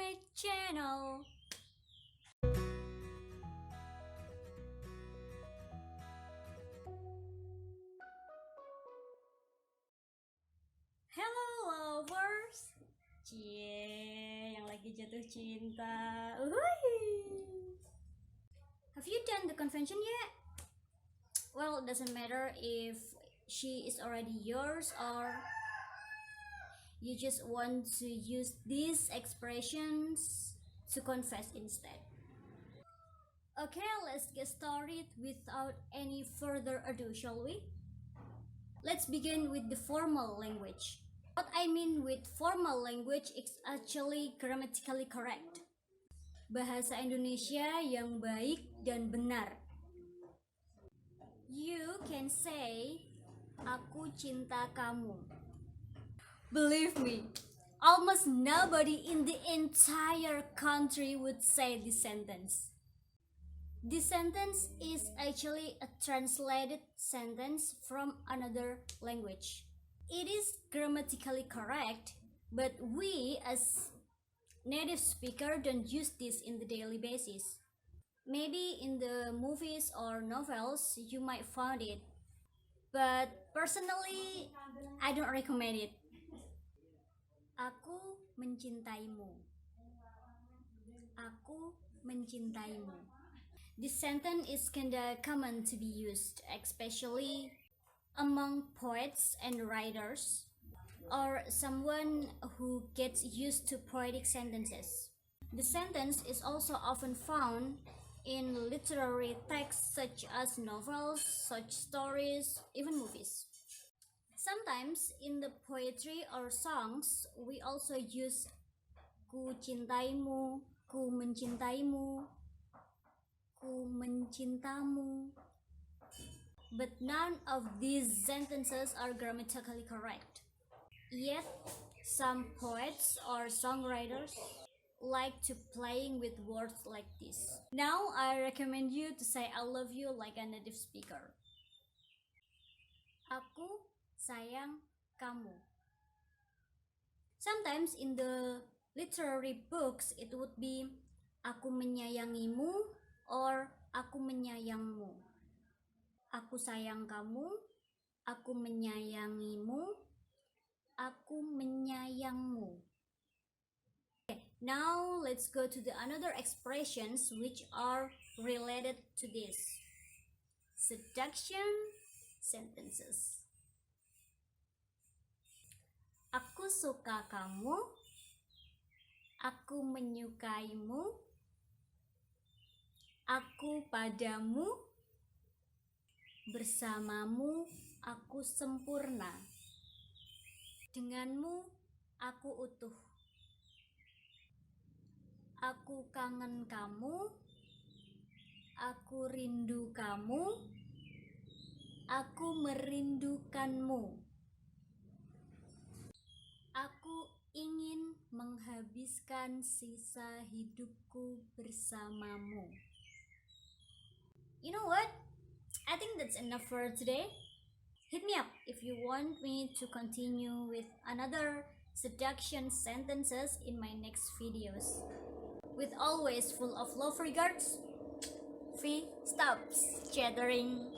my channel. Hello lovers. Cie, yang lagi jatuh cinta. Uhuy. Have you done the convention yet? Well, it doesn't matter if she is already yours or you just want to use these expressions to confess instead. Okay, let's get started without any further ado, shall we? Let's begin with the formal language. What I mean with formal language is actually grammatically correct. Bahasa Indonesia yang baik dan benar. You can say, aku cinta kamu. Believe me, almost nobody in the entire country would say this sentence. This sentence is actually a translated sentence from another language. It is grammatically correct, but we as native speaker don't use this in the daily basis. Maybe in the movies or novels you might find it, but personally I don't recommend it. Aku mencintaimu. Aku mencintaimu. This sentence is kinda common to be used, especially among poets and writers, or someone who gets used to poetic sentences. The sentence is also often found in literary texts such as novels, such stories, even movies. Sometimes in the poetry or songs, we also use ku cintaimu, ku mencintaimu, ku mencintamu. But none of these sentences are grammatically correct. Yet, some poets or songwriters like to playing with words like this. Now, I recommend you to say I love you like a native speaker. Aku sayang kamu. Sometimes in the literary books it would be aku menyayangimu or aku menyayangmu. Aku sayang kamu, aku menyayangimu, aku menyayangmu. Okay, now let's go to the another expressions which are related to this. Seduction sentences. Aku suka kamu, aku menyukaimu, aku padamu, bersamamu aku sempurna, denganmu aku utuh, aku kangen kamu, aku rindu kamu, aku merindukanmu. Aku ingin menghabiskan sisa hidupku bersamamu. You know what? I think that's enough for today. Hit me up if you want me to continue with another seduction sentences in my next videos. With always full of love regards, V stops chattering.